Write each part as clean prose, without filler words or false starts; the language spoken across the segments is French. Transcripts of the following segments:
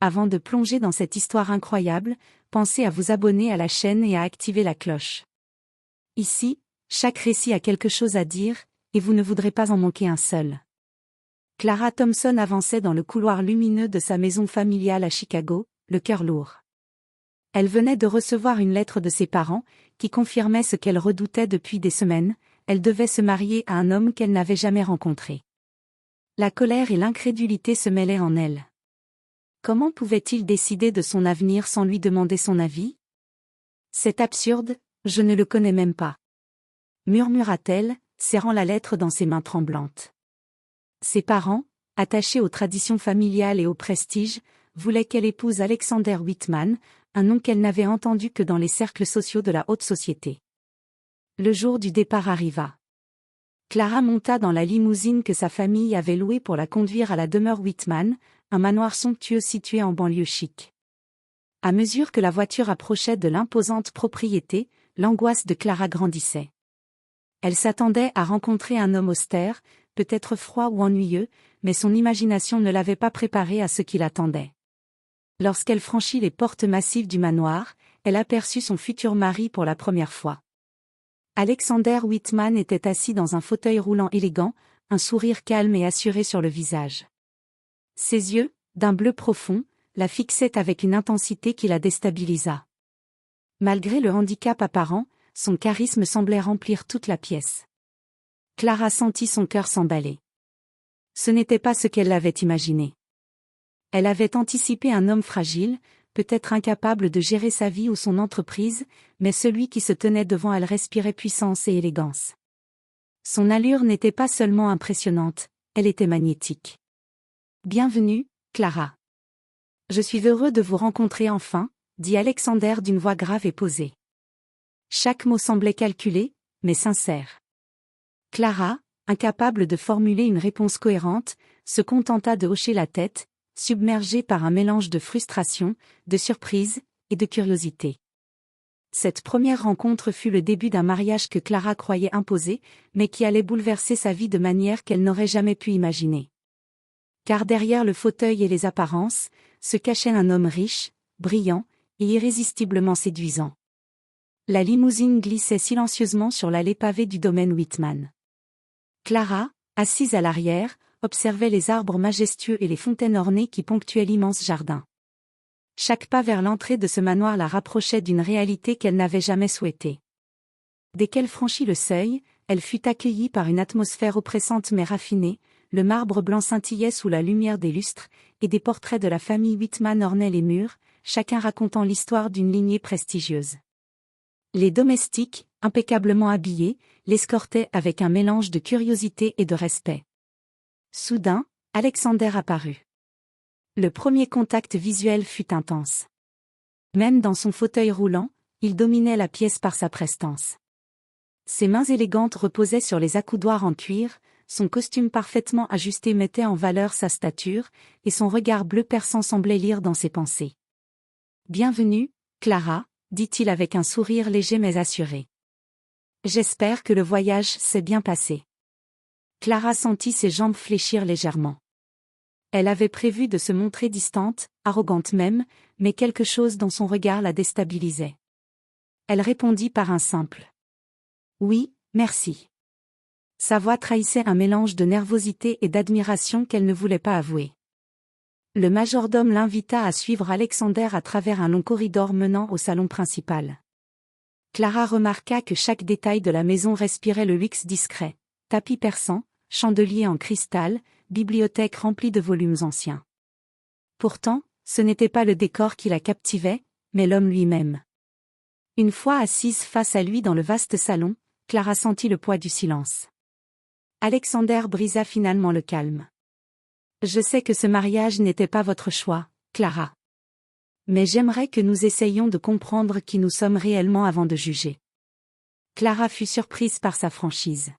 Avant de plonger dans cette histoire incroyable, pensez à vous abonner à la chaîne et à activer la cloche. Ici, chaque récit a quelque chose à dire, et vous ne voudrez pas en manquer un seul. Clara Thompson avançait dans le couloir lumineux de sa maison familiale à Chicago, le cœur lourd. Elle venait de recevoir une lettre de ses parents, qui confirmait ce qu'elle redoutait depuis des semaines: elle devait se marier à un homme qu'elle n'avait jamais rencontré. La colère et l'incrédulité se mêlaient en elle. Comment pouvait-il décider de son avenir sans lui demander son avis? C'est absurde, je ne le connais même pas, murmura-t-elle, serrant la lettre dans ses mains tremblantes. Ses parents, attachés aux traditions familiales et au prestige, voulaient qu'elle épouse Alexander Whitman, un nom qu'elle n'avait entendu que dans les cercles sociaux de la haute société. Le jour du départ arriva. Clara monta dans la limousine que sa famille avait louée pour la conduire à la demeure Whitman, un manoir somptueux situé en banlieue chic. À mesure que la voiture approchait de l'imposante propriété, l'angoisse de Clara grandissait. Elle s'attendait à rencontrer un homme austère, peut-être froid ou ennuyeux, mais son imagination ne l'avait pas préparée à ce qui l'attendait. Lorsqu'elle franchit les portes massives du manoir, elle aperçut son futur mari pour la première fois. Alexander Whitman était assis dans un fauteuil roulant élégant, un sourire calme et assuré sur le visage. Ses yeux, d'un bleu profond, la fixaient avec une intensité qui la déstabilisa. Malgré le handicap apparent, son charisme semblait remplir toute la pièce. Clara sentit son cœur s'emballer. Ce n'était pas ce qu'elle avait imaginé. Elle avait anticipé un homme fragile, peut-être incapable de gérer sa vie ou son entreprise, mais celui qui se tenait devant elle respirait puissance et élégance. Son allure n'était pas seulement impressionnante, elle était magnétique. « Bienvenue, Clara. Je suis heureux de vous rencontrer enfin, » dit Alexander d'une voix grave et posée. Chaque mot semblait calculé, mais sincère. Clara, incapable de formuler une réponse cohérente, se contenta de hocher la tête, submergée par un mélange de frustration, de surprise et de curiosité. Cette première rencontre fut le début d'un mariage que Clara croyait imposé, mais qui allait bouleverser sa vie de manière qu'elle n'aurait jamais pu imaginer. Car derrière le fauteuil et les apparences, se cachait un homme riche, brillant et irrésistiblement séduisant. La limousine glissait silencieusement sur l'allée pavée du domaine Whitman. Clara, assise à l'arrière, observait les arbres majestueux et les fontaines ornées qui ponctuaient l'immense jardin. Chaque pas vers l'entrée de ce manoir la rapprochait d'une réalité qu'elle n'avait jamais souhaitée. Dès qu'elle franchit le seuil, elle fut accueillie par une atmosphère oppressante mais raffinée, le marbre blanc scintillait sous la lumière des lustres, et des portraits de la famille Whitman ornaient les murs, chacun racontant l'histoire d'une lignée prestigieuse. Les domestiques, impeccablement habillés, l'escortaient avec un mélange de curiosité et de respect. Soudain, Alexander apparut. Le premier contact visuel fut intense. Même dans son fauteuil roulant, il dominait la pièce par sa prestance. Ses mains élégantes reposaient sur les accoudoirs en cuir, son costume parfaitement ajusté mettait en valeur sa stature, et son regard bleu perçant semblait lire dans ses pensées. « Bienvenue, Clara », dit-il avec un sourire léger mais assuré. « J'espère que le voyage s'est bien passé. » Clara sentit ses jambes fléchir légèrement. Elle avait prévu de se montrer distante, arrogante même, mais quelque chose dans son regard la déstabilisait. Elle répondit par un simple « Oui, merci ». Sa voix trahissait un mélange de nervosité et d'admiration qu'elle ne voulait pas avouer. Le majordome l'invita à suivre Alexander à travers un long corridor menant au salon principal. Clara remarqua que chaque détail de la maison respirait le luxe discret: tapis persans, chandeliers en cristal, bibliothèque remplie de volumes anciens. Pourtant, ce n'était pas le décor qui la captivait, mais l'homme lui-même. Une fois assise face à lui dans le vaste salon, Clara sentit le poids du silence. Alexander brisa finalement le calme. « Je sais que ce mariage n'était pas votre choix, Clara. Mais j'aimerais que nous essayions de comprendre qui nous sommes réellement avant de juger. » Clara fut surprise par sa franchise.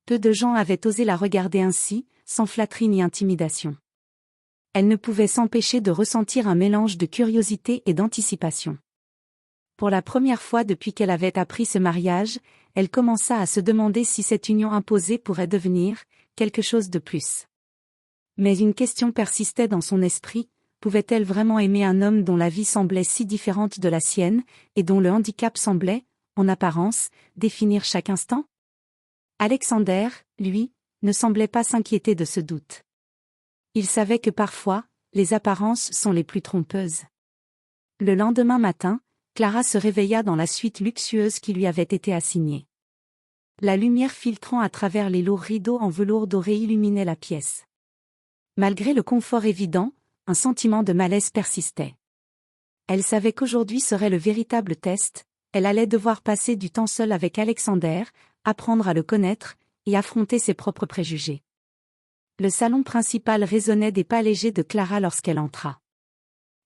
Peu de gens avaient osé la regarder ainsi, sans flatterie ni intimidation. Elle ne pouvait s'empêcher de ressentir un mélange de curiosité et d'anticipation. Pour la première fois depuis qu'elle avait appris ce mariage, elle commença à se demander si cette union imposée pourrait devenir quelque chose de plus. Mais une question persistait dans son esprit: pouvait-elle vraiment aimer un homme dont la vie semblait si différente de la sienne, et dont le handicap semblait, en apparence, définir chaque instant? Alexander, lui, ne semblait pas s'inquiéter de ce doute. Il savait que parfois, les apparences sont les plus trompeuses. Le lendemain matin, Clara se réveilla dans la suite luxueuse qui lui avait été assignée. La lumière filtrant à travers les lourds rideaux en velours doré illuminait la pièce. Malgré le confort évident, un sentiment de malaise persistait. Elle savait qu'aujourd'hui serait le véritable test, elle allait devoir passer du temps seule avec Alexander, apprendre à le connaître, et affronter ses propres préjugés. Le salon principal résonnait des pas légers de Clara lorsqu'elle entra.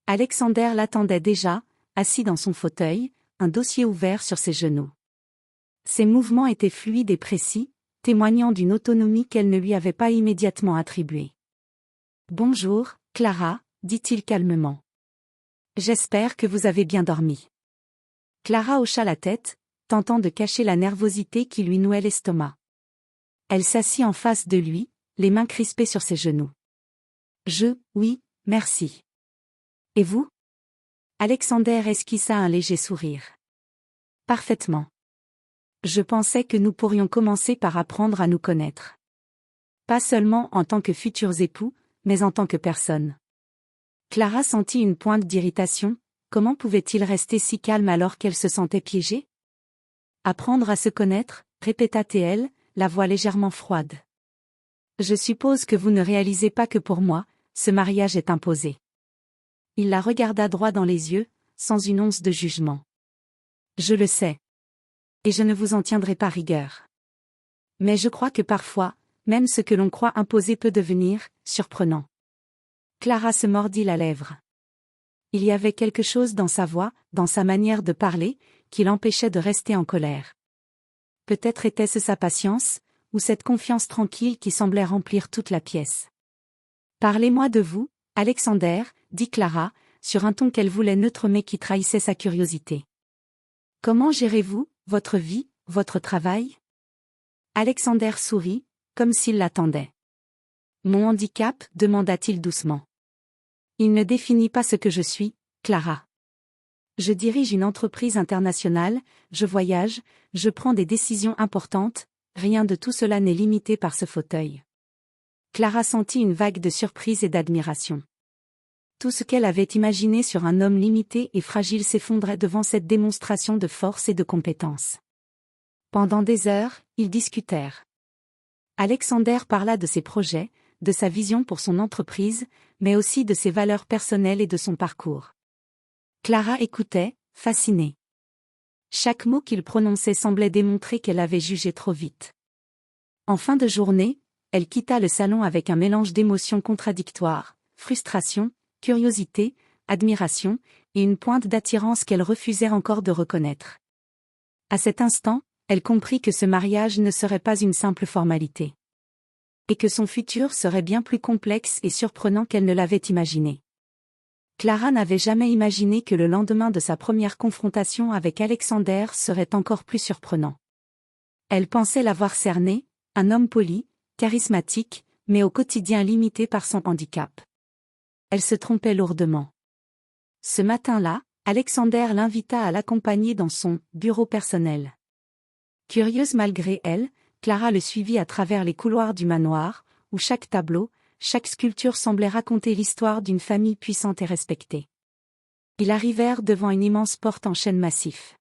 Alexander l'attendait déjà, assis dans son fauteuil, un dossier ouvert sur ses genoux. Ses mouvements étaient fluides et précis, témoignant d'une autonomie qu'elle ne lui avait pas immédiatement attribuée. « Bonjour, Clara », dit-il calmement. « J'espère que vous avez bien dormi. » Clara hocha la tête, tentant de cacher la nervosité qui lui nouait l'estomac. Elle s'assit en face de lui, les mains crispées sur ses genoux. « Oui, merci. » « Et vous ?» Alexander esquissa un léger sourire. « Parfaitement. Je pensais que nous pourrions commencer par apprendre à nous connaître. Pas seulement en tant que futurs époux, mais en tant que personne. » Clara sentit une pointe d'irritation, comment pouvait-il rester si calme alors qu'elle se sentait piégée? « Apprendre à se connaître, » répéta-t-elle, la voix légèrement froide. « Je suppose que vous ne réalisez pas que pour moi, ce mariage est imposé. » Il la regarda droit dans les yeux, sans une once de jugement. « Je le sais. Et je ne vous en tiendrai pas rigueur. Mais je crois que parfois, même ce que l'on croit imposé peut devenir surprenant. » Clara se mordit la lèvre. Il y avait quelque chose dans sa voix, dans sa manière de parler, qui l'empêchait de rester en colère. Peut-être était-ce sa patience, ou cette confiance tranquille qui semblait remplir toute la pièce. « Parlez-moi de vous, Alexander, » dit Clara, sur un ton qu'elle voulait neutre mais qui trahissait sa curiosité. « Comment gérez-vous, votre vie, votre travail ?» Alexander sourit, comme s'il l'attendait. « Mon handicap ?» demanda-t-il doucement. « Il ne définit pas ce que je suis, Clara. Je dirige une entreprise internationale, je voyage, je prends des décisions importantes, rien de tout cela n'est limité par ce fauteuil. » Clara sentit une vague de surprise et d'admiration. Tout ce qu'elle avait imaginé sur un homme limité et fragile s'effondrait devant cette démonstration de force et de compétence. Pendant des heures, ils discutèrent. Alexander parla de ses projets, de sa vision pour son entreprise, mais aussi de ses valeurs personnelles et de son parcours. Clara écoutait, fascinée. Chaque mot qu'il prononçait semblait démontrer qu'elle avait jugé trop vite. En fin de journée, elle quitta le salon avec un mélange d'émotions contradictoires, frustration, curiosité, admiration, et une pointe d'attirance qu'elle refusait encore de reconnaître. À cet instant, elle comprit que ce mariage ne serait pas une simple formalité. Et que son futur serait bien plus complexe et surprenant qu'elle ne l'avait imaginé. Clara n'avait jamais imaginé que le lendemain de sa première confrontation avec Alexander serait encore plus surprenant. Elle pensait l'avoir cerné, un homme poli, charismatique, mais au quotidien limité par son handicap. Elle se trompait lourdement. Ce matin-là, Alexander l'invita à l'accompagner dans son bureau personnel. Curieuse malgré elle, Clara le suivit à travers les couloirs du manoir, où chaque tableau, chaque sculpture semblait raconter l'histoire d'une famille puissante et respectée. Ils arrivèrent devant une immense porte en chêne massif.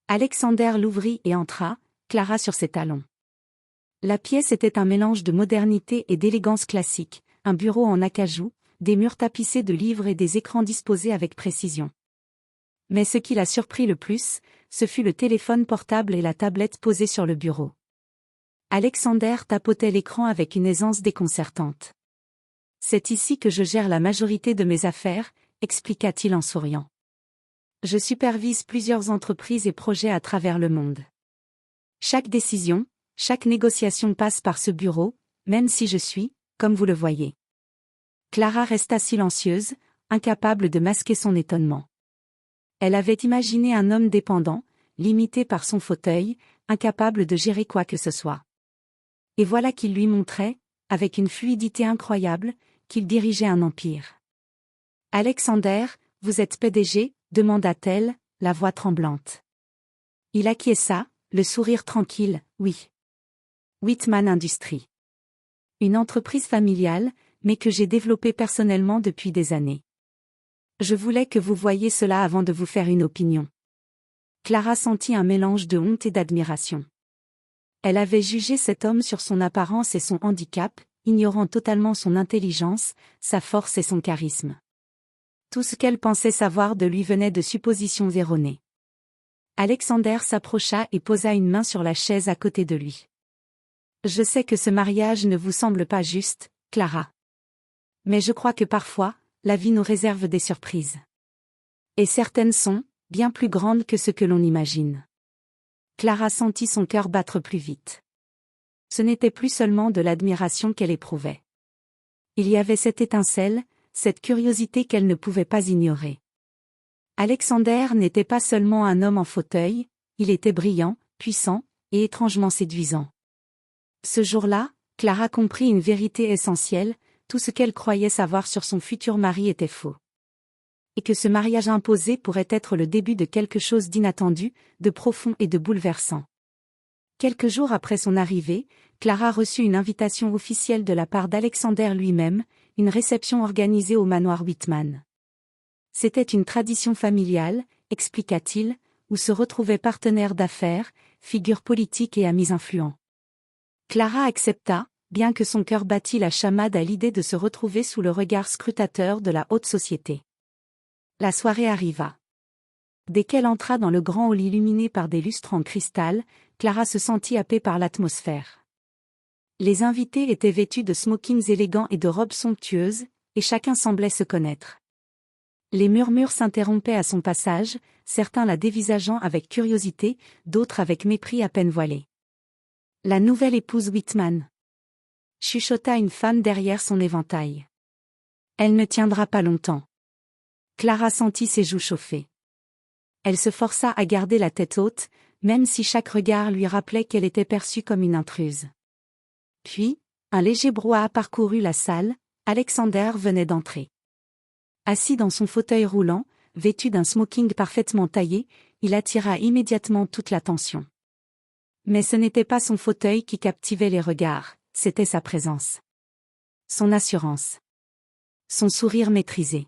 Alexander l'ouvrit et entra, Clara sur ses talons. La pièce était un mélange de modernité et d'élégance classique, un bureau en acajou, des murs tapissés de livres et des écrans disposés avec précision. Mais ce qui la surprit le plus, ce fut le téléphone portable et la tablette posée sur le bureau. Alexander tapotait l'écran avec une aisance déconcertante. « C'est ici que je gère la majorité de mes affaires », expliqua-t-il en souriant. « Je supervise plusieurs entreprises et projets à travers le monde. Chaque décision, chaque négociation passe par ce bureau, même si je suis, comme vous le voyez. » Clara resta silencieuse, incapable de masquer son étonnement. Elle avait imaginé un homme dépendant, limité par son fauteuil, incapable de gérer quoi que ce soit. Et voilà qu'il lui montrait, avec une fluidité incroyable, qu'il dirigeait un empire. Alexander, vous êtes PDG, demanda-t-elle, la voix tremblante. Il acquiesça, le sourire tranquille, oui. Whitman Industries. Une entreprise familiale, mais que j'ai développée personnellement depuis des années. Je voulais que vous voyiez cela avant de vous faire une opinion. Clara sentit un mélange de honte et d'admiration. Elle avait jugé cet homme sur son apparence et son handicap, ignorant totalement son intelligence, sa force et son charisme. Tout ce qu'elle pensait savoir de lui venait de suppositions erronées. Alexander s'approcha et posa une main sur la chaise à côté de lui. Je sais que ce mariage ne vous semble pas juste, Clara. Mais je crois que parfois, la vie nous réserve des surprises. Et certaines sont, bien plus grandes que ce que l'on imagine. Clara sentit son cœur battre plus vite. Ce n'était plus seulement de l'admiration qu'elle éprouvait. Il y avait cette étincelle, cette curiosité qu'elle ne pouvait pas ignorer. Alexander n'était pas seulement un homme en fauteuil, il était brillant, puissant, et étrangement séduisant. Ce jour-là, Clara comprit une vérité essentielle, tout ce qu'elle croyait savoir sur son futur mari était faux. Et que ce mariage imposé pourrait être le début de quelque chose d'inattendu, de profond et de bouleversant. Quelques jours après son arrivée, Clara reçut une invitation officielle de la part d'Alexander lui-même, une réception organisée au manoir Whitman. C'était une tradition familiale, expliqua-t-il, où se retrouvaient partenaires d'affaires, figures politiques et amis influents. Clara accepta, bien que son cœur battît la chamade à l'idée de se retrouver sous le regard scrutateur de la haute société. La soirée arriva. Dès qu'elle entra dans le grand hall illuminé par des lustres en cristal, Clara se sentit happée par l'atmosphère. Les invités étaient vêtus de smokings élégants et de robes somptueuses, et chacun semblait se connaître. Les murmures s'interrompaient à son passage, certains la dévisageant avec curiosité, d'autres avec mépris à peine voilé. La nouvelle épouse Whitman, chuchota une femme derrière son éventail. Elle ne tiendra pas longtemps. Clara sentit ses joues chauffer. Elle se força à garder la tête haute, même si chaque regard lui rappelait qu'elle était perçue comme une intruse. Puis, un léger brouhaha parcourut la salle, Alexander venait d'entrer. Assis dans son fauteuil roulant, vêtu d'un smoking parfaitement taillé, il attira immédiatement toute l'attention. Mais ce n'était pas son fauteuil qui captivait les regards, c'était sa présence. Son assurance. Son sourire maîtrisé.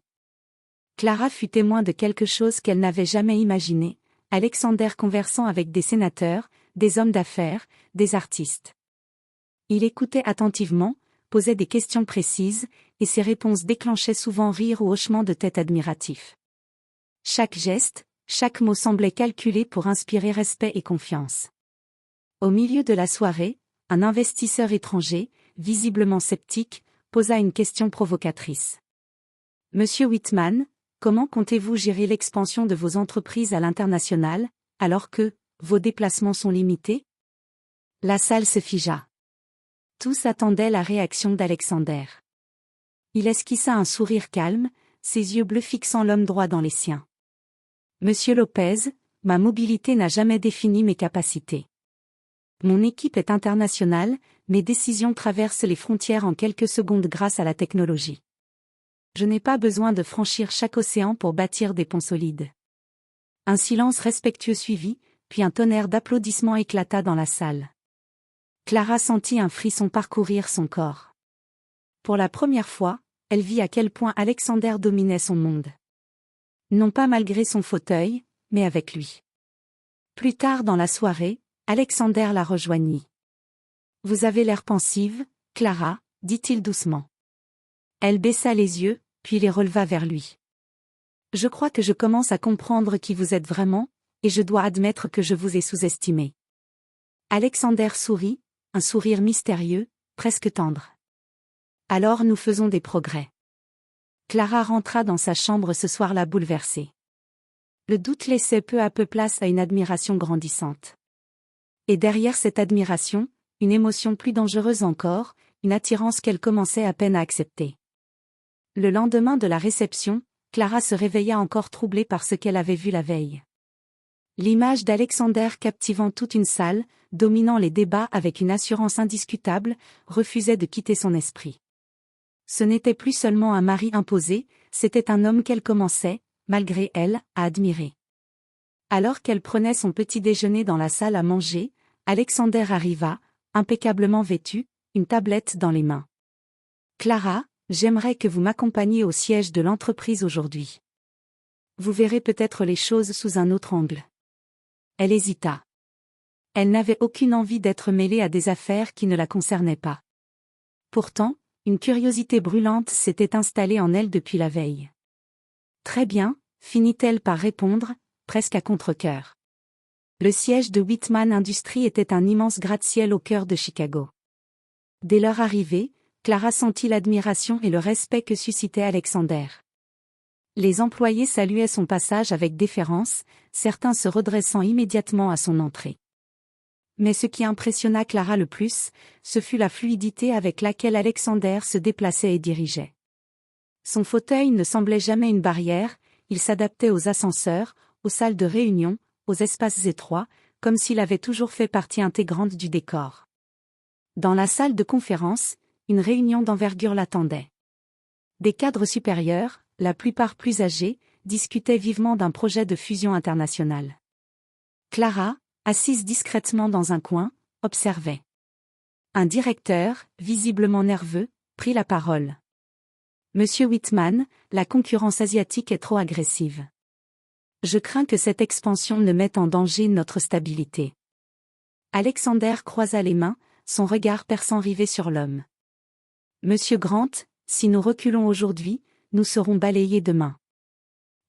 Clara fut témoin de quelque chose qu'elle n'avait jamais imaginé, Alexander conversant avec des sénateurs, des hommes d'affaires, des artistes. Il écoutait attentivement, posait des questions précises, et ses réponses déclenchaient souvent rire ou hochement de tête admiratifs. Chaque geste, chaque mot semblait calculé pour inspirer respect et confiance. Au milieu de la soirée, un investisseur étranger, visiblement sceptique, posa une question provocatrice. Monsieur Whitman, comment comptez-vous gérer l'expansion de vos entreprises à l'international, alors que vos déplacements sont limités? La salle se figea. Tous attendaient la réaction d'Alexander. Il esquissa un sourire calme, ses yeux bleus fixant l'homme droit dans les siens. Monsieur Lopez, ma mobilité n'a jamais défini mes capacités. Mon équipe est internationale, mes décisions traversent les frontières en quelques secondes grâce à la technologie. Je n'ai pas besoin de franchir chaque océan pour bâtir des ponts solides. Un silence respectueux suivit, puis un tonnerre d'applaudissements éclata dans la salle. Clara sentit un frisson parcourir son corps. Pour la première fois, elle vit à quel point Alexander dominait son monde. Non pas malgré son fauteuil, mais avec lui. Plus tard dans la soirée, Alexander la rejoignit. « Vous avez l'air pensive, Clara, dit-il doucement. » Elle baissa les yeux, puis les releva vers lui. « Je crois que je commence à comprendre qui vous êtes vraiment, et je dois admettre que je vous ai sous-estimé. » Alexander sourit, un sourire mystérieux, presque tendre. « Alors nous faisons des progrès. » Clara rentra dans sa chambre ce soir-là bouleversée. Le doute laissait peu à peu place à une admiration grandissante. Et derrière cette admiration, une émotion plus dangereuse encore, une attirance qu'elle commençait à peine à accepter. Le lendemain de la réception, Clara se réveilla encore troublée par ce qu'elle avait vu la veille. L'image d'Alexander captivant toute une salle, dominant les débats avec une assurance indiscutable, refusait de quitter son esprit. Ce n'était plus seulement un mari imposé, c'était un homme qu'elle commençait, malgré elle, à admirer. Alors qu'elle prenait son petit déjeuner dans la salle à manger, Alexander arriva, impeccablement vêtu, une tablette dans les mains. « Clara, j'aimerais que vous m'accompagniez au siège de l'entreprise aujourd'hui. Vous verrez peut-être les choses sous un autre angle. » Elle hésita. Elle n'avait aucune envie d'être mêlée à des affaires qui ne la concernaient pas. Pourtant, une curiosité brûlante s'était installée en elle depuis la veille. « Très bien », finit-elle par répondre, presque à contre-cœur. Le siège de Whitman Industries était un immense gratte-ciel au cœur de Chicago. Dès leur arrivée, Clara sentit l'admiration et le respect que suscitait Alexander. Les employés saluaient son passage avec déférence, certains se redressant immédiatement à son entrée. Mais ce qui impressionna Clara le plus, ce fut la fluidité avec laquelle Alexander se déplaçait et dirigeait. Son fauteuil ne semblait jamais une barrière, il s'adaptait aux ascenseurs, aux salles de réunion, aux espaces étroits, comme s'il avait toujours fait partie intégrante du décor. Dans la salle de conférence, une réunion d'envergure l'attendait. Des cadres supérieurs, la plupart plus âgés, discutaient vivement d'un projet de fusion internationale. Clara, assise discrètement dans un coin, observait. Un directeur, visiblement nerveux, prit la parole. « Monsieur Whitman, la concurrence asiatique est trop agressive. Je crains que cette expansion ne mette en danger notre stabilité. » Alexander croisa les mains, son regard perçant rivé sur l'homme. « Monsieur Grant, si nous reculons aujourd'hui, nous serons balayés demain.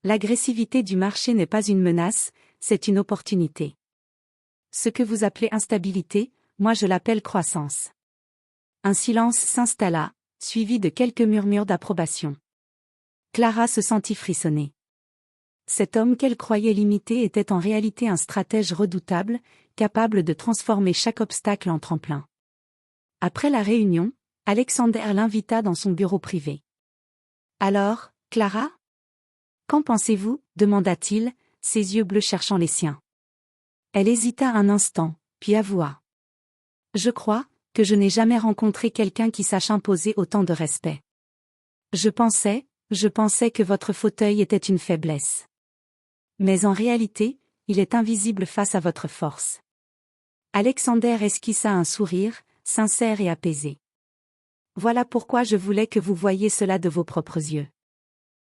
L'agressivité du marché n'est pas une menace, c'est une opportunité. Ce que vous appelez instabilité, moi je l'appelle croissance. » Un silence s'installa, suivi de quelques murmures d'approbation. Clara se sentit frissonner. Cet homme qu'elle croyait limité était en réalité un stratège redoutable, capable de transformer chaque obstacle en tremplin. Après la réunion, Alexander l'invita dans son bureau privé. « Alors, Clara ? Qu'en pensez-vous ? » demanda-t-il, ses yeux bleus cherchant les siens. Elle hésita un instant, puis avoua. « Je crois que je n'ai jamais rencontré quelqu'un qui sache imposer autant de respect. Je pensais que votre fauteuil était une faiblesse. Mais en réalité, il est invisible face à votre force. » Alexander esquissa un sourire, sincère et apaisé. « Voilà pourquoi je voulais que vous voyiez cela de vos propres yeux.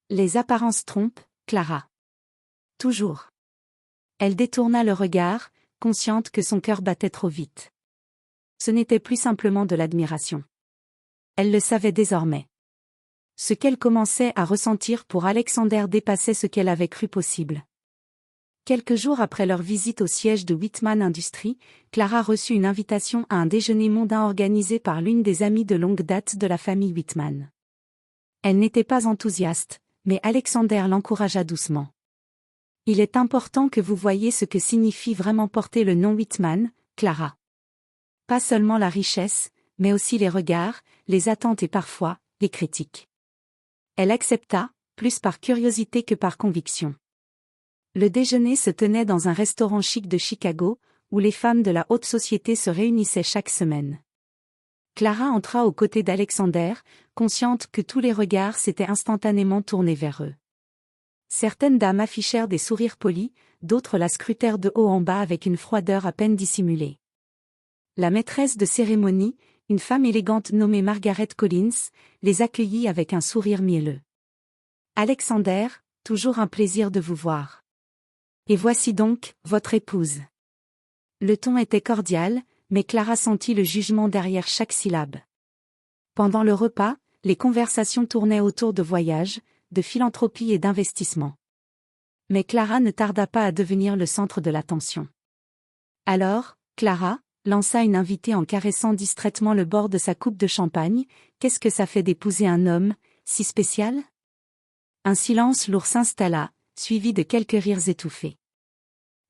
Les apparences trompent, Clara. Toujours. » Elle détourna le regard, consciente que son cœur battait trop vite. Ce n'était plus simplement de l'admiration. Elle le savait désormais. Ce qu'elle commençait à ressentir pour Alexander dépassait ce qu'elle avait cru possible. Quelques jours après leur visite au siège de Whitman Industries, Clara reçut une invitation à un déjeuner mondain organisé par l'une des amies de longue date de la famille Whitman. Elle n'était pas enthousiaste, mais Alexander l'encouragea doucement. « Il est important que vous voyiez ce que signifie vraiment porter le nom Whitman, Clara. Pas seulement la richesse, mais aussi les regards, les attentes et parfois, les critiques. » Elle accepta, plus par curiosité que par conviction. Le déjeuner se tenait dans un restaurant chic de Chicago, où les femmes de la haute société se réunissaient chaque semaine. Clara entra aux côtés d'Alexander, consciente que tous les regards s'étaient instantanément tournés vers eux. Certaines dames affichèrent des sourires polis, d'autres la scrutèrent de haut en bas avec une froideur à peine dissimulée. La maîtresse de cérémonie, une femme élégante nommée Margaret Collins, les accueillit avec un sourire mielleux. « Alexander, toujours un plaisir de vous voir. Et voici donc, votre épouse. » Le ton était cordial, mais Clara sentit le jugement derrière chaque syllabe. Pendant le repas, les conversations tournaient autour de voyages, de philanthropie et d'investissement. Mais Clara ne tarda pas à devenir le centre de l'attention. « Alors, Clara, » lança une invitée en caressant distraitement le bord de sa coupe de champagne, « qu'est-ce que ça fait d'épouser un homme, si spécial ?» Un silence lourd s'installa, suivi de quelques rires étouffés.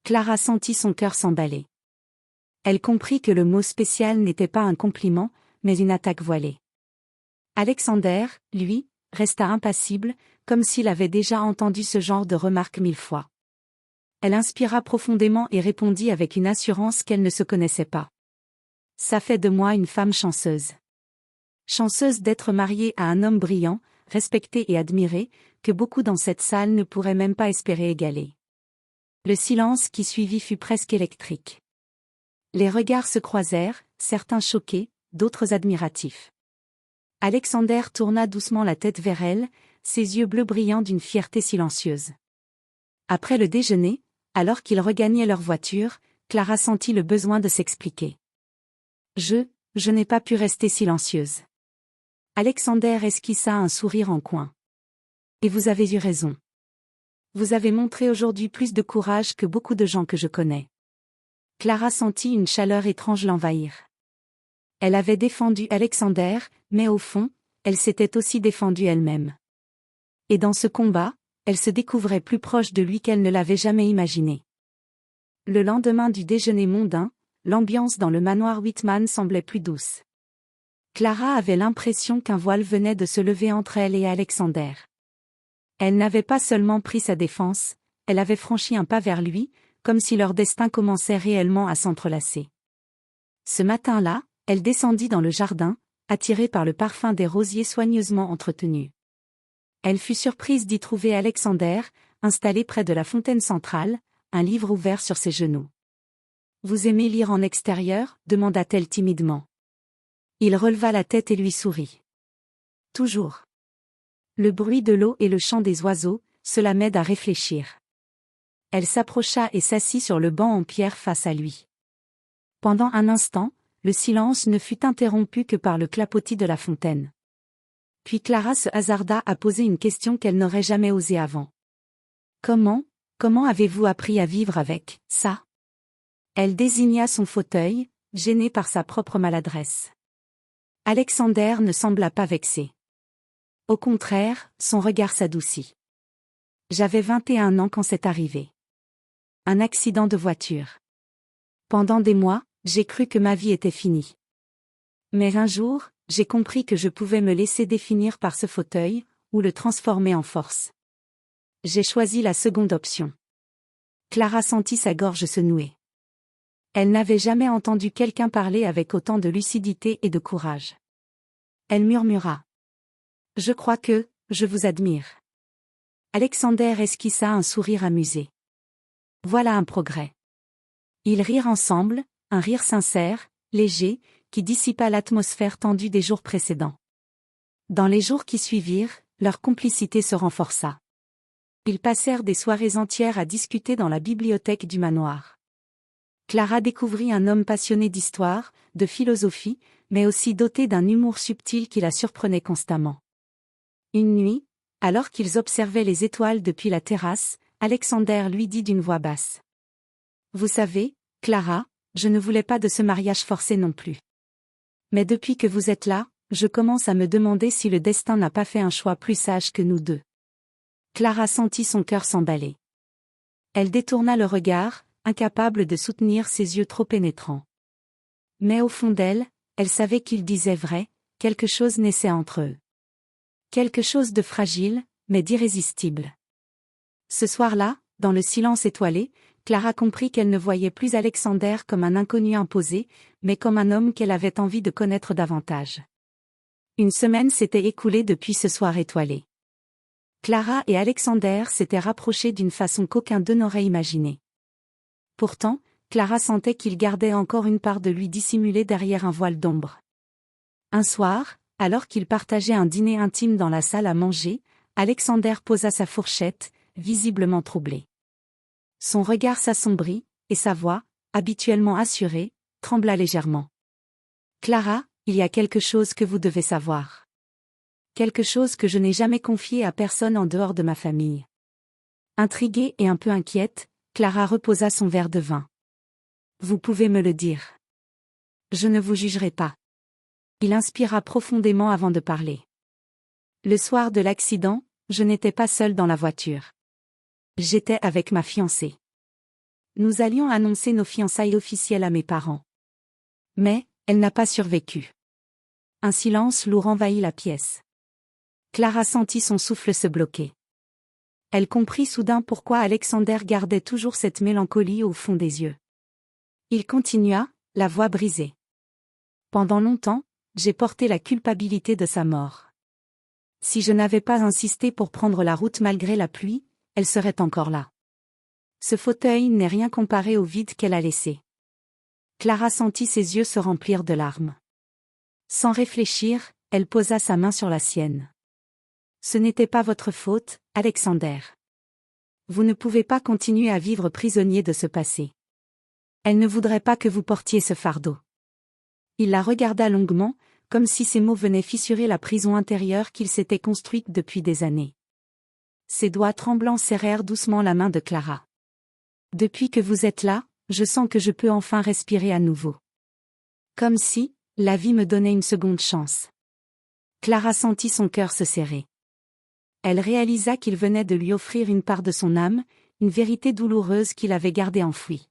Clara sentit son cœur s'emballer. Elle comprit que le mot spécial n'était pas un compliment, mais une attaque voilée. Alexander, lui, resta impassible, comme s'il avait déjà entendu ce genre de remarques 1000 fois. Elle inspira profondément et répondit avec une assurance qu'elle ne se connaissait pas. « Ça fait de moi une femme chanceuse. Chanceuse d'être mariée à un homme brillant, respectée et admirée, que beaucoup dans cette salle ne pourraient même pas espérer égaler. Le silence qui suivit fut presque électrique. Les regards se croisèrent, certains choqués, d'autres admiratifs. Alexander tourna doucement la tête vers elle, ses yeux bleus brillant d'une fierté silencieuse. Après le déjeuner, alors qu'ils regagnaient leur voiture, Clara sentit le besoin de s'expliquer. Je n'ai pas pu rester silencieuse. Alexander esquissa un sourire en coin. Et vous avez eu raison. Vous avez montré aujourd'hui plus de courage que beaucoup de gens que je connais. Clara sentit une chaleur étrange l'envahir. Elle avait défendu Alexander, mais au fond, elle s'était aussi défendue elle-même. Et dans ce combat, elle se découvrait plus proche de lui qu'elle ne l'avait jamais imaginé. Le lendemain du déjeuner mondain, l'ambiance dans le manoir Whitman semblait plus douce. Clara avait l'impression qu'un voile venait de se lever entre elle et Alexander. Elle n'avait pas seulement pris sa défense, elle avait franchi un pas vers lui, comme si leur destin commençait réellement à s'entrelacer. Ce matin-là, elle descendit dans le jardin, attirée par le parfum des rosiers soigneusement entretenus. Elle fut surprise d'y trouver Alexander, installé près de la fontaine centrale, un livre ouvert sur ses genoux. « Vous aimez lire en extérieur » demanda-t-elle timidement. Il releva la tête et lui sourit. « Toujours. Le bruit de l'eau et le chant des oiseaux, cela m'aide à réfléchir. » Elle s'approcha et s'assit sur le banc en pierre face à lui. Pendant un instant, le silence ne fut interrompu que par le clapotis de la fontaine. Puis Clara se hasarda à poser une question qu'elle n'aurait jamais osée avant. « Comment avez-vous appris à vivre avec ça ?» Elle désigna son fauteuil, gênée par sa propre maladresse. Alexander ne sembla pas vexé. Au contraire, son regard s'adoucit. « J'avais 21 ans quand c'est arrivé. Un accident de voiture. Pendant des mois, j'ai cru que ma vie était finie. Mais un jour, j'ai compris que je pouvais me laisser définir par ce fauteuil, ou le transformer en force. J'ai choisi la seconde option. » Clara sentit sa gorge se nouer. Elle n'avait jamais entendu quelqu'un parler avec autant de lucidité et de courage. Elle murmura. « Je crois que, je vous admire. » Alexander esquissa un sourire amusé. Voilà un progrès. Ils rirent ensemble, un rire sincère, léger, qui dissipa l'atmosphère tendue des jours précédents. Dans les jours qui suivirent, leur complicité se renforça. Ils passèrent des soirées entières à discuter dans la bibliothèque du manoir. Clara découvrit un homme passionné d'histoire, de philosophie, mais aussi doté d'un humour subtil qui la surprenait constamment. Une nuit, alors qu'ils observaient les étoiles depuis la terrasse, Alexander lui dit d'une voix basse. « Vous savez, Clara, je ne voulais pas de ce mariage forcé non plus. Mais depuis que vous êtes là, je commence à me demander si le destin n'a pas fait un choix plus sage que nous deux. » Clara sentit son cœur s'emballer. Elle détourna le regard, incapable de soutenir ses yeux trop pénétrants. Mais au fond d'elle, elle savait qu'il disait vrai, quelque chose naissait entre eux. Quelque chose de fragile, mais d'irrésistible. Ce soir-là, dans le silence étoilé, Clara comprit qu'elle ne voyait plus Alexander comme un inconnu imposé, mais comme un homme qu'elle avait envie de connaître davantage. Une semaine s'était écoulée depuis ce soir étoilé. Clara et Alexander s'étaient rapprochés d'une façon qu'aucun d'eux n'aurait imaginée. Pourtant, Clara sentait qu'il gardait encore une part de lui dissimulée derrière un voile d'ombre. Un soir, alors qu'ils partageaient un dîner intime dans la salle à manger, Alexander posa sa fourchette, visiblement troublé. Son regard s'assombrit, et sa voix, habituellement assurée, trembla légèrement. « Clara, il y a quelque chose que vous devez savoir. Quelque chose que je n'ai jamais confié à personne en dehors de ma famille. » Intriguée et un peu inquiète, Clara reposa son verre de vin. « Vous pouvez me le dire. Je ne vous jugerai pas. » Il inspira profondément avant de parler. « Le soir de l'accident, je n'étais pas seule dans la voiture. J'étais avec ma fiancée. Nous allions annoncer nos fiançailles officielles à mes parents. Mais, elle n'a pas survécu. » Un silence lourd envahit la pièce. Clara sentit son souffle se bloquer. Elle comprit soudain pourquoi Alexander gardait toujours cette mélancolie au fond des yeux. Il continua, la voix brisée. « Pendant longtemps, j'ai porté la culpabilité de sa mort. Si je n'avais pas insisté pour prendre la route malgré la pluie, elle serait encore là. Ce fauteuil n'est rien comparé au vide qu'elle a laissé. Clara sentit ses yeux se remplir de larmes. Sans réfléchir, elle posa sa main sur la sienne. Ce n'était pas votre faute, Alexander. Vous ne pouvez pas continuer à vivre prisonnier de ce passé. Elle ne voudrait pas que vous portiez ce fardeau. Il la regarda longuement, comme si ces mots venaient fissurer la prison intérieure qu'il s'était construite depuis des années. Ses doigts tremblants serrèrent doucement la main de Clara. Depuis que vous êtes là, je sens que je peux enfin respirer à nouveau. Comme si, la vie me donnait une seconde chance. Clara sentit son cœur se serrer. Elle réalisa qu'il venait de lui offrir une part de son âme, une vérité douloureuse qu'il avait gardée enfouie.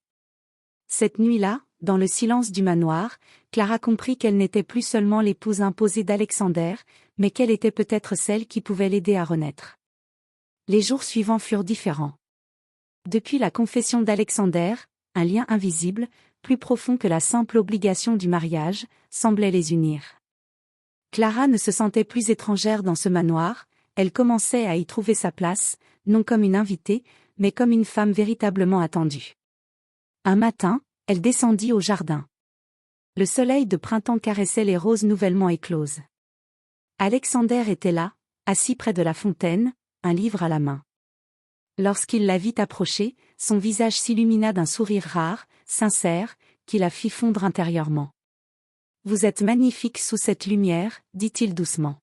Cette nuit-là, dans le silence du manoir, Clara comprit qu'elle n'était plus seulement l'épouse imposée d'Alexander, mais qu'elle était peut-être celle qui pouvait l'aider à renaître. Les jours suivants furent différents. Depuis la confession d'Alexander, un lien invisible, plus profond que la simple obligation du mariage, semblait les unir. Clara ne se sentait plus étrangère dans ce manoir, elle commençait à y trouver sa place, non comme une invitée, mais comme une femme véritablement attendue. Un matin, elle descendit au jardin. Le soleil de printemps caressait les roses nouvellement écloses. Alexander était là, assis près de la fontaine, un livre à la main. Lorsqu'il la vit approcher, son visage s'illumina d'un sourire rare, sincère, qui la fit fondre intérieurement. « Vous êtes magnifique sous cette lumière, dit-il doucement.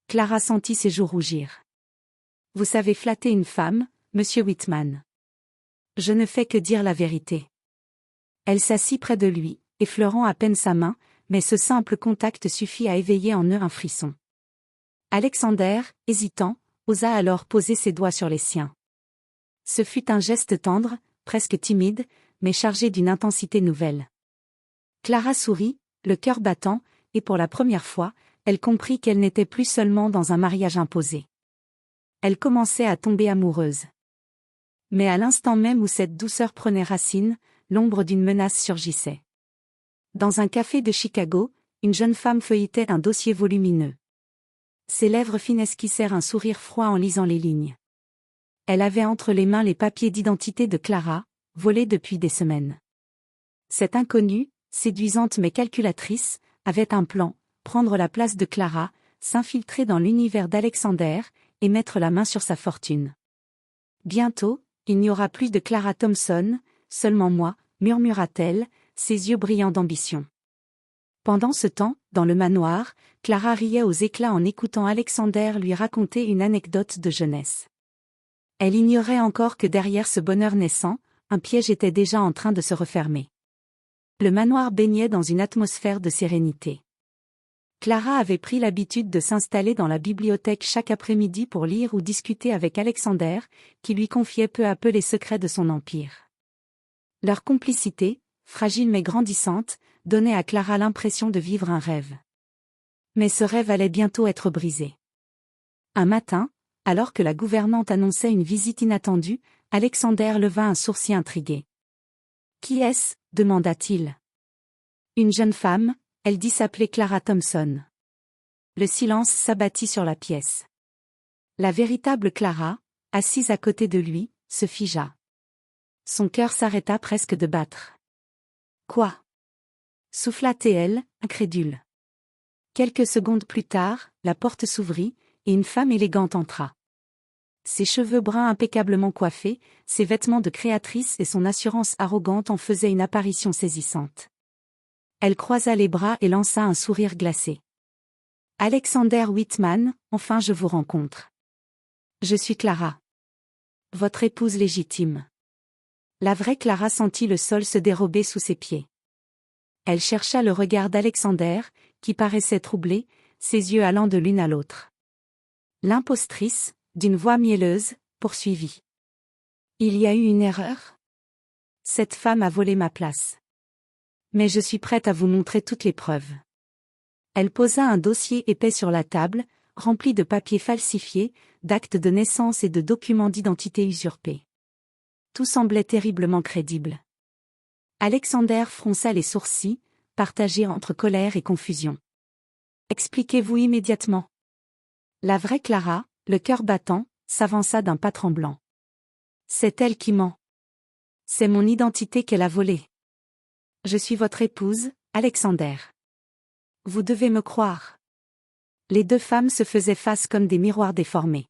Clara sentit ses joues rougir. « Vous savez flatter une femme, monsieur Whitman. »« Je ne fais que dire la vérité. » Elle s'assit près de lui, effleurant à peine sa main, mais ce simple contact suffit à éveiller en eux un frisson. Alexander, hésitant, osa alors poser ses doigts sur les siens. Ce fut un geste tendre, presque timide, mais chargé d'une intensité nouvelle. Clara sourit, le cœur battant, et pour la première fois, elle comprit qu'elle n'était plus seulement dans un mariage imposé. Elle commençait à tomber amoureuse. Mais à l'instant même où cette douceur prenait racine, l'ombre d'une menace surgissait. Dans un café de Chicago, une jeune femme feuilletait un dossier volumineux. Ses lèvres fines esquissèrent un sourire froid en lisant les lignes. Elle avait entre les mains les papiers d'identité de Clara, volés depuis des semaines. Cette inconnue, séduisante mais calculatrice, avait un plan, prendre la place de Clara, s'infiltrer dans l'univers d'Alexander, et mettre la main sur sa fortune. Bientôt, il n'y aura plus de Clara Thompson, seulement moi, murmura-t-elle, ses yeux brillants d'ambition. Pendant ce temps, dans le manoir, Clara riait aux éclats en écoutant Alexander lui raconter une anecdote de jeunesse. Elle ignorait encore que derrière ce bonheur naissant, un piège était déjà en train de se refermer. Le manoir baignait dans une atmosphère de sérénité. Clara avait pris l'habitude de s'installer dans la bibliothèque chaque après-midi pour lire ou discuter avec Alexander, qui lui confiait peu à peu les secrets de son empire. Leur complicité, fragile mais grandissante, donnait à Clara l'impression de vivre un rêve. Mais ce rêve allait bientôt être brisé. Un matin, alors que la gouvernante annonçait une visite inattendue, Alexander leva un sourcil intrigué. « Qui est-ce » demanda-t-il. « Une jeune femme, elle dit s'appeler Clara Thompson. » Le silence s'abattit sur la pièce. La véritable Clara, assise à côté de lui, se figea. Son cœur s'arrêta presque de battre. « Quoi » souffla-t-elle, incrédule. Quelques secondes plus tard, la porte s'ouvrit, et une femme élégante entra. Ses cheveux bruns impeccablement coiffés, ses vêtements de créatrice et son assurance arrogante en faisaient une apparition saisissante. Elle croisa les bras et lança un sourire glacé. « Alexander Whitman, enfin je vous rencontre. Je suis Clara. Votre épouse légitime. » La vraie Clara sentit le sol se dérober sous ses pieds. Elle chercha le regard d'Alexander, qui paraissait troublé, ses yeux allant de l'une à l'autre. L'impostrice, d'une voix mielleuse, poursuivit. « Il y a eu une erreur ? Cette femme a volé ma place. Mais je suis prête à vous montrer toutes les preuves. » Elle posa un dossier épais sur la table, rempli de papiers falsifiés, d'actes de naissance et de documents d'identité usurpés. Tout semblait terriblement crédible. Alexander fronça les sourcils, partagé entre colère et confusion. « Expliquez-vous immédiatement. » La vraie Clara, le cœur battant, s'avança d'un pas tremblant. C'est elle qui ment. C'est mon identité qu'elle a volée. Je suis votre épouse, Alexander. Vous devez me croire. Les deux femmes se faisaient face comme des miroirs déformés.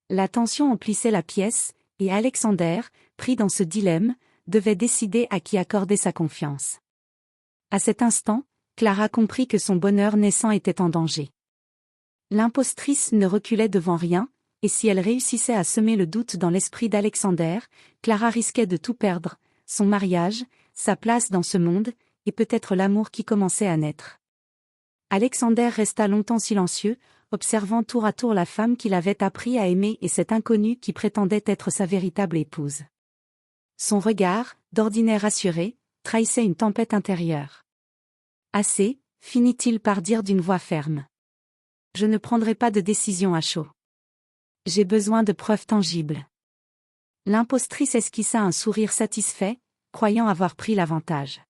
La tension emplissait la pièce, et Alexander, pris dans ce dilemme, devait décider à qui accorder sa confiance. À cet instant, Clara comprit que son bonheur naissant était en danger. L'impostrice ne reculait devant rien, et si elle réussissait à semer le doute dans l'esprit d'Alexander, Clara risquait de tout perdre, son mariage, sa place dans ce monde, et peut-être l'amour qui commençait à naître. Alexander resta longtemps silencieux, observant tour à tour la femme qu'il avait appris à aimer et cette inconnue qui prétendait être sa véritable épouse. Son regard, d'ordinaire assuré, trahissait une tempête intérieure. Assez, finit-il par dire d'une voix ferme. Je ne prendrai pas de décision à chaud. J'ai besoin de preuves tangibles. L'impostrice esquissa un sourire satisfait, croyant avoir pris l'avantage.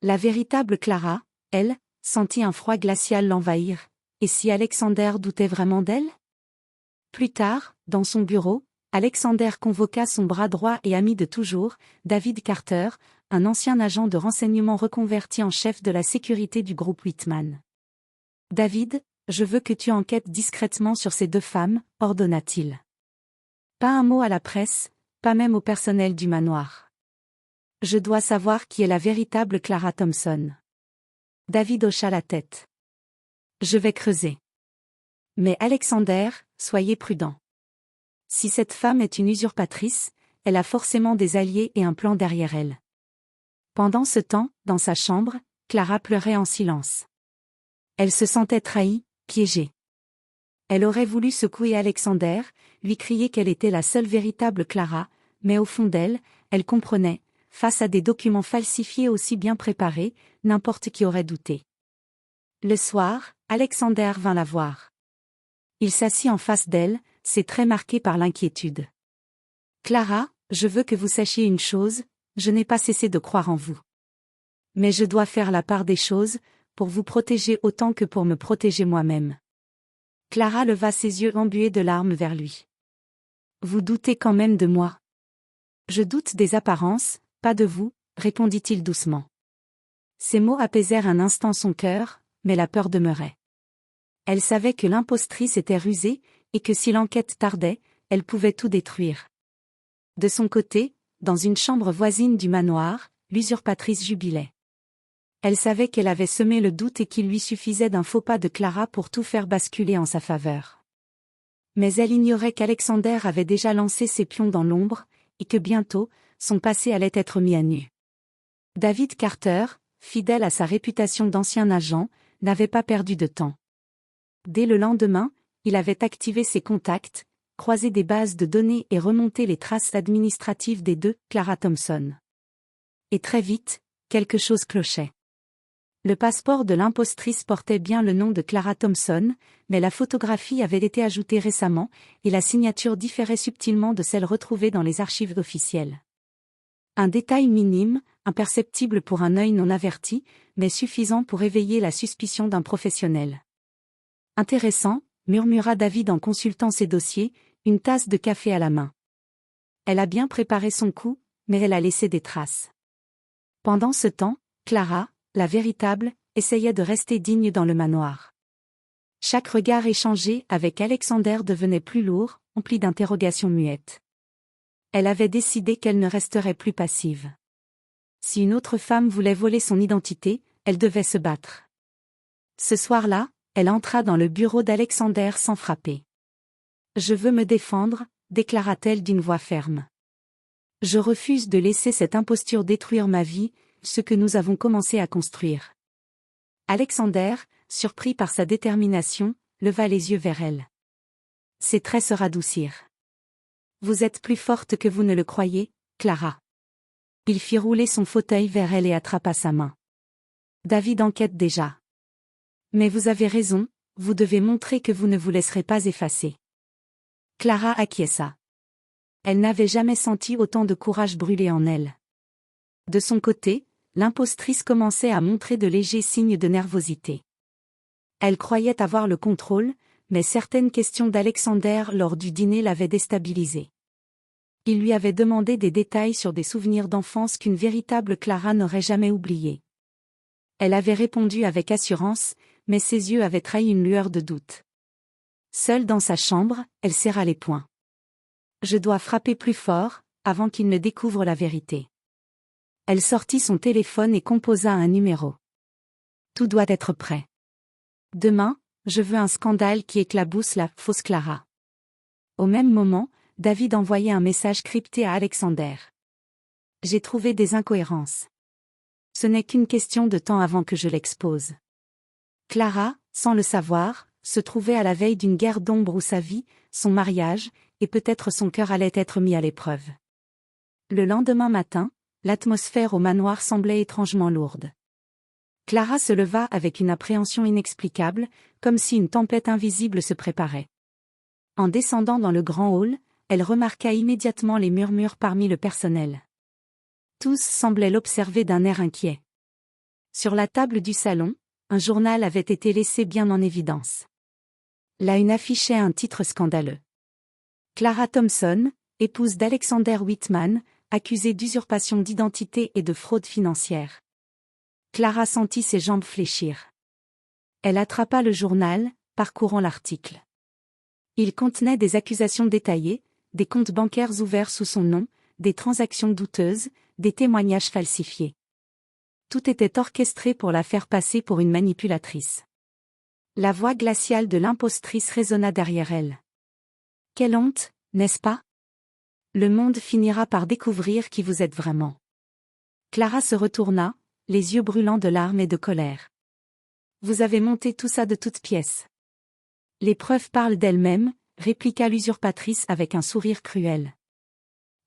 La véritable Clara, elle, sentit un froid glacial l'envahir, et si Alexander doutait vraiment d'elle? Plus tard, dans son bureau, Alexander convoqua son bras droit et ami de toujours, David Carter, un ancien agent de renseignement reconverti en chef de la sécurité du groupe Whitman. David, je veux que tu enquêtes discrètement sur ces deux femmes, ordonna-t-il. Pas un mot à la presse, pas même au personnel du manoir. Je dois savoir qui est la véritable Clara Thompson. David hocha la tête. Je vais creuser. Mais Alexander, soyez prudent. Si cette femme est une usurpatrice, elle a forcément des alliés et un plan derrière elle. Pendant ce temps, dans sa chambre, Clara pleurait en silence. Elle se sentait trahie, piégée. Elle aurait voulu secouer Alexander, lui crier qu'elle était la seule véritable Clara, mais au fond d'elle, elle comprenait, face à des documents falsifiés aussi bien préparés, n'importe qui aurait douté. Le soir, Alexander vint la voir. Il s'assit en face d'elle, ses traits marqués par l'inquiétude. « Clara, je veux que vous sachiez une chose, je n'ai pas cessé de croire en vous. Mais je dois faire la part des choses, pour vous protéger autant que pour me protéger moi-même. » Clara leva ses yeux embués de larmes vers lui. « Vous doutez quand même de moi. »« Je doute des apparences, pas de vous, » répondit-il doucement. Ces mots apaisèrent un instant son cœur, mais la peur demeurait. Elle savait que l'impostrice était rusée, et que si l'enquête tardait, elle pouvait tout détruire. De son côté, dans une chambre voisine du manoir, l'usurpatrice jubilait. Elle savait qu'elle avait semé le doute et qu'il lui suffisait d'un faux pas de Clara pour tout faire basculer en sa faveur. Mais elle ignorait qu'Alexander avait déjà lancé ses pions dans l'ombre, et que bientôt, son passé allait être mis à nu. David Carter, fidèle à sa réputation d'ancien agent, n'avait pas perdu de temps. Dès le lendemain, il avait activé ses contacts, croisé des bases de données et remonté les traces administratives des deux Clara Thompson. Et très vite, quelque chose clochait. Le passeport de l'impostrice portait bien le nom de Clara Thompson, mais la photographie avait été ajoutée récemment, et la signature différait subtilement de celle retrouvée dans les archives officielles. Un détail minime, imperceptible pour un œil non averti, mais suffisant pour éveiller la suspicion d'un professionnel. Intéressant, murmura David en consultant ses dossiers, une tasse de café à la main. Elle a bien préparé son coup, mais elle a laissé des traces. Pendant ce temps, Clara, la véritable, essayait de rester digne dans le manoir. Chaque regard échangé avec Alexander devenait plus lourd, empli d'interrogations muettes. Elle avait décidé qu'elle ne resterait plus passive. Si une autre femme voulait voler son identité, elle devait se battre. Ce soir-là, elle entra dans le bureau d'Alexander sans frapper. « Je veux me défendre », déclara-t-elle d'une voix ferme. « Je refuse de laisser cette imposture détruire ma vie, ce que nous avons commencé à construire. » Alexander, surpris par sa détermination, leva les yeux vers elle. Ses traits se radoucirent. « Vous êtes plus forte que vous ne le croyez, Clara. » Il fit rouler son fauteuil vers elle et attrapa sa main. « David enquête déjà. Mais vous avez raison, vous devez montrer que vous ne vous laisserez pas effacer. » Clara acquiesça. Elle n'avait jamais senti autant de courage brûler en elle. De son côté, l'impostrice commençait à montrer de légers signes de nervosité. Elle croyait avoir le contrôle, mais certaines questions d'Alexander lors du dîner l'avaient déstabilisé. Il lui avait demandé des détails sur des souvenirs d'enfance qu'une véritable Clara n'aurait jamais oubliés. Elle avait répondu avec assurance, mais ses yeux avaient trahi une lueur de doute. Seule dans sa chambre, elle serra les poings. « Je dois frapper plus fort, avant qu'il ne découvre la vérité. » Elle sortit son téléphone et composa un numéro. « Tout doit être prêt. Demain, je veux un scandale qui éclabousse la fausse Clara. » Au même moment, David envoyait un message crypté à Alexander. « J'ai trouvé des incohérences. Ce n'est qu'une question de temps avant que je l'expose. » Clara, sans le savoir, se trouvait à la veille d'une guerre d'ombre où sa vie, son mariage, et peut-être son cœur allaient être mis à l'épreuve. Le lendemain matin, l'atmosphère au manoir semblait étrangement lourde. Clara se leva avec une appréhension inexplicable, comme si une tempête invisible se préparait. En descendant dans le grand hall, elle remarqua immédiatement les murmures parmi le personnel. Tous semblaient l'observer d'un air inquiet. Sur la table du salon, un journal avait été laissé bien en évidence. La une affichait un titre scandaleux. Clara Thompson, épouse d'Alexander Whitman, accusée d'usurpation d'identité et de fraude financière. Clara sentit ses jambes fléchir. Elle attrapa le journal, parcourant l'article. Il contenait des accusations détaillées, des comptes bancaires ouverts sous son nom, des transactions douteuses, des témoignages falsifiés. Tout était orchestré pour la faire passer pour une manipulatrice. La voix glaciale de l'impostrice résonna derrière elle. « Quelle honte, n'est-ce pas? Le monde finira par découvrir qui vous êtes vraiment. » Clara se retourna, les yeux brûlants de larmes et de colère. « Vous avez monté tout ça de toutes pièces. » « Les preuves parlent d'elles-mêmes, » répliqua l'usurpatrice avec un sourire cruel.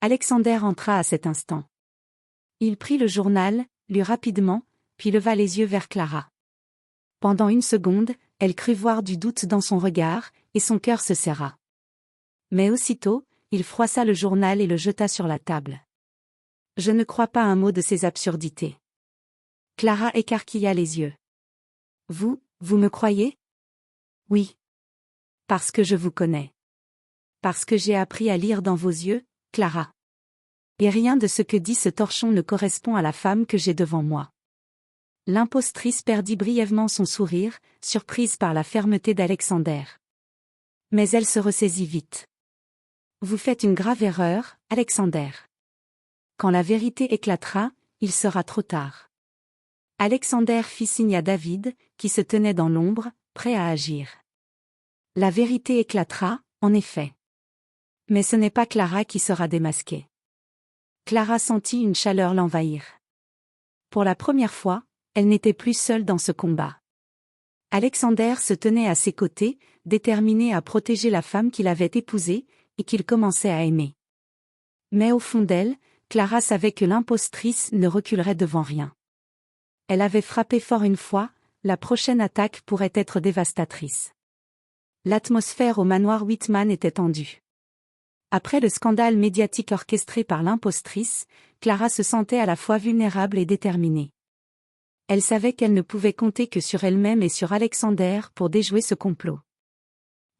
Alexander entra à cet instant. Il prit le journal, lut rapidement, puis leva les yeux vers Clara. Pendant une seconde, elle crut voir du doute dans son regard, et son cœur se serra. Mais aussitôt, il froissa le journal et le jeta sur la table. « Je ne crois pas un mot de ces absurdités. » Clara écarquilla les yeux. « Vous me croyez? » »« Oui. Parce que je vous connais. Parce que j'ai appris à lire dans vos yeux, Clara. Et rien de ce que dit ce torchon ne correspond à la femme que j'ai devant moi. » L'impostrice perdit brièvement son sourire, surprise par la fermeté d'Alexander. Mais elle se ressaisit vite. « Vous faites une grave erreur, Alexander. Quand la vérité éclatera, il sera trop tard. » Alexander fit signe à David, qui se tenait dans l'ombre, prêt à agir. La vérité éclatera, en effet. Mais ce n'est pas Clara qui sera démasquée. Clara sentit une chaleur l'envahir. Pour la première fois, elle n'était plus seule dans ce combat. Alexander se tenait à ses côtés, déterminé à protéger la femme qu'il avait épousée, et qu'il commençait à aimer. Mais au fond d'elle, Clara savait que l'impostrice ne reculerait devant rien. Elle avait frappé fort une fois, la prochaine attaque pourrait être dévastatrice. L'atmosphère au manoir Whitman était tendue. Après le scandale médiatique orchestré par l'impostrice, Clara se sentait à la fois vulnérable et déterminée. Elle savait qu'elle ne pouvait compter que sur elle-même et sur Alexander pour déjouer ce complot.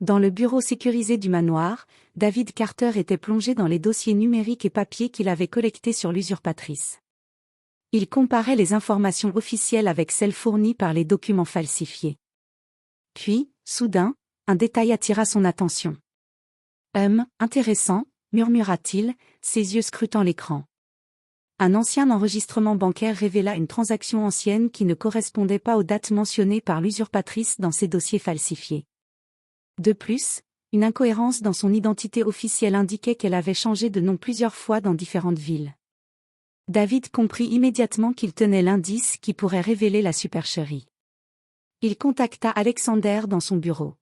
Dans le bureau sécurisé du manoir, David Carter était plongé dans les dossiers numériques et papiers qu'il avait collectés sur l'usurpatrice. Il comparait les informations officielles avec celles fournies par les documents falsifiés. Puis, soudain, un détail attira son attention. « Intéressant », murmura-t-il, ses yeux scrutant l'écran. Un ancien enregistrement bancaire révéla une transaction ancienne qui ne correspondait pas aux dates mentionnées par l'usurpatrice dans ses dossiers falsifiés. De plus, une incohérence dans son identité officielle indiquait qu'elle avait changé de nom plusieurs fois dans différentes villes. David comprit immédiatement qu'il tenait l'indice qui pourrait révéler la supercherie. Il contacta Alexander dans son bureau.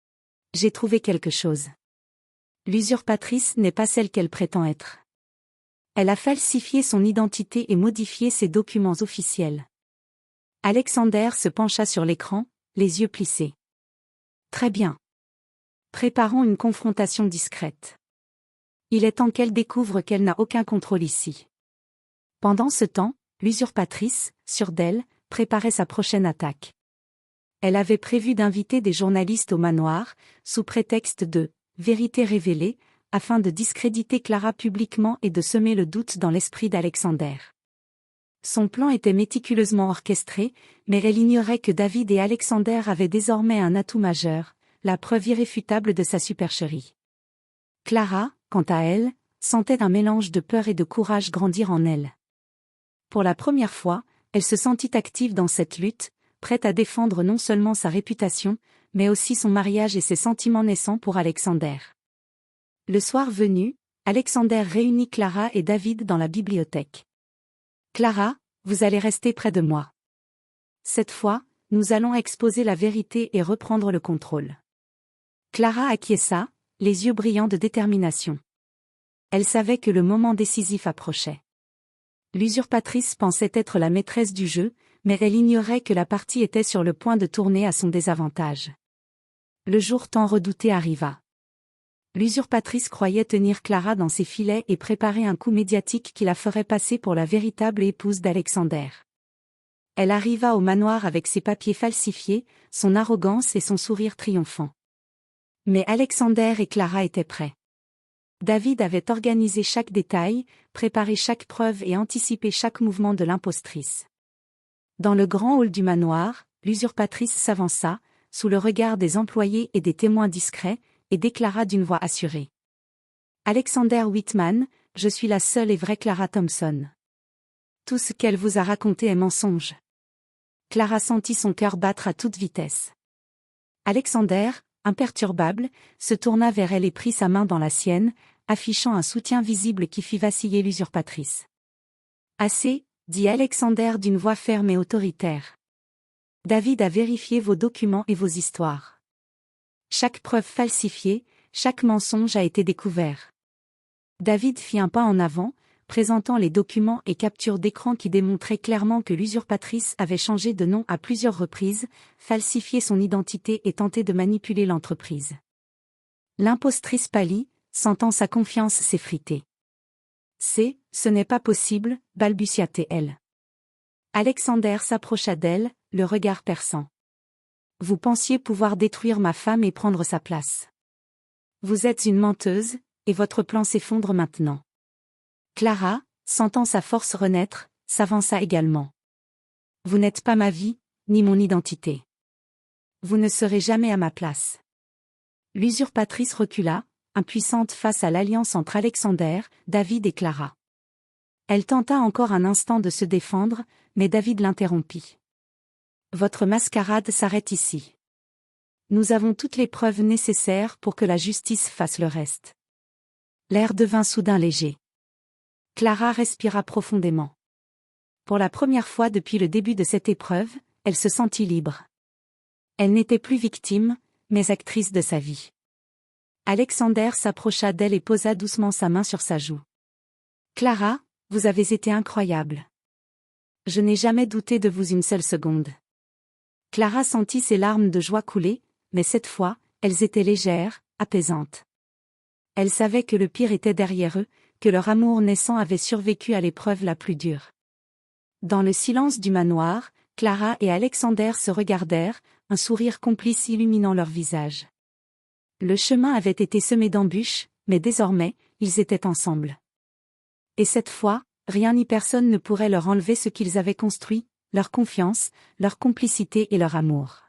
« J'ai trouvé quelque chose. L'usurpatrice n'est pas celle qu'elle prétend être. Elle a falsifié son identité et modifié ses documents officiels. » Alexander se pencha sur l'écran, les yeux plissés. « Très bien. Préparons une confrontation discrète. Il est temps qu'elle découvre qu'elle n'a aucun contrôle ici. » Pendant ce temps, l'usurpatrice, sûre d'elle, préparait sa prochaine attaque. Elle avait prévu d'inviter des journalistes au manoir, sous prétexte de « vérité révélée », afin de discréditer Clara publiquement et de semer le doute dans l'esprit d'Alexander. Son plan était méticuleusement orchestré, mais elle ignorait que David et Alexander avaient désormais un atout majeur, la preuve irréfutable de sa supercherie. Clara, quant à elle, sentait un mélange de peur et de courage grandir en elle. Pour la première fois, elle se sentit active dans cette lutte, prête à défendre non seulement sa réputation, mais aussi son mariage et ses sentiments naissants pour Alexander. Le soir venu, Alexander réunit Clara et David dans la bibliothèque. « Clara, vous allez rester près de moi. Cette fois, nous allons exposer la vérité et reprendre le contrôle. » Clara acquiesça, les yeux brillants de détermination. Elle savait que le moment décisif approchait. L'usurpatrice pensait être la maîtresse du jeu, mais elle ignorait que la partie était sur le point de tourner à son désavantage. Le jour tant redouté arriva. L'usurpatrice croyait tenir Clara dans ses filets et préparer un coup médiatique qui la ferait passer pour la véritable épouse d'Alexander. Elle arriva au manoir avec ses papiers falsifiés, son arrogance et son sourire triomphant. Mais Alexander et Clara étaient prêts. David avait organisé chaque détail, préparé chaque preuve et anticipé chaque mouvement de l'impostrice. Dans le grand hall du manoir, l'usurpatrice s'avança, sous le regard des employés et des témoins discrets, et déclara d'une voix assurée. « Alexander Whitman, je suis la seule et vraie Clara Thompson. Tout ce qu'elle vous a raconté est mensonge. » Clara sentit son cœur battre à toute vitesse. Alexander, imperturbable, se tourna vers elle et prit sa main dans la sienne, affichant un soutien visible qui fit vaciller l'usurpatrice. « Assez, » dit Alexander d'une voix ferme et autoritaire. « David a vérifié vos documents et vos histoires. Chaque preuve falsifiée, chaque mensonge a été découvert. » David fit un pas en avant, présentant les documents et captures d'écran qui démontraient clairement que l'usurpatrice avait changé de nom à plusieurs reprises, falsifié son identité et tenté de manipuler l'entreprise. L'impostrice pâlit, sentant sa confiance s'effriter. « Ce n'est pas possible, balbutia-t-elle. Alexander s'approcha d'elle, le regard perçant. « Vous pensiez pouvoir détruire ma femme et prendre sa place. Vous êtes une menteuse, et votre plan s'effondre maintenant. » Clara, sentant sa force renaître, s'avança également. « Vous n'êtes pas ma vie, ni mon identité. Vous ne serez jamais à ma place. » L'usurpatrice recula, impuissante face à l'alliance entre Alexander, David et Clara. Elle tenta encore un instant de se défendre, mais David l'interrompit. « Votre mascarade s'arrête ici. Nous avons toutes les preuves nécessaires pour que la justice fasse le reste. » L'air devint soudain léger. Clara respira profondément. Pour la première fois depuis le début de cette épreuve, elle se sentit libre. Elle n'était plus victime, mais actrice de sa vie. Alexander s'approcha d'elle et posa doucement sa main sur sa joue. « Clara, vous avez été incroyable. Je n'ai jamais douté de vous une seule seconde. » Clara sentit ses larmes de joie couler, mais cette fois, elles étaient légères, apaisantes. Elle savait que le pire était derrière eux, que leur amour naissant avait survécu à l'épreuve la plus dure. Dans le silence du manoir, Clara et Alexander se regardèrent, un sourire complice illuminant leurs visages. Le chemin avait été semé d'embûches, mais désormais, ils étaient ensemble. Et cette fois, rien ni personne ne pourrait leur enlever ce qu'ils avaient construit, leur confiance, leur complicité et leur amour.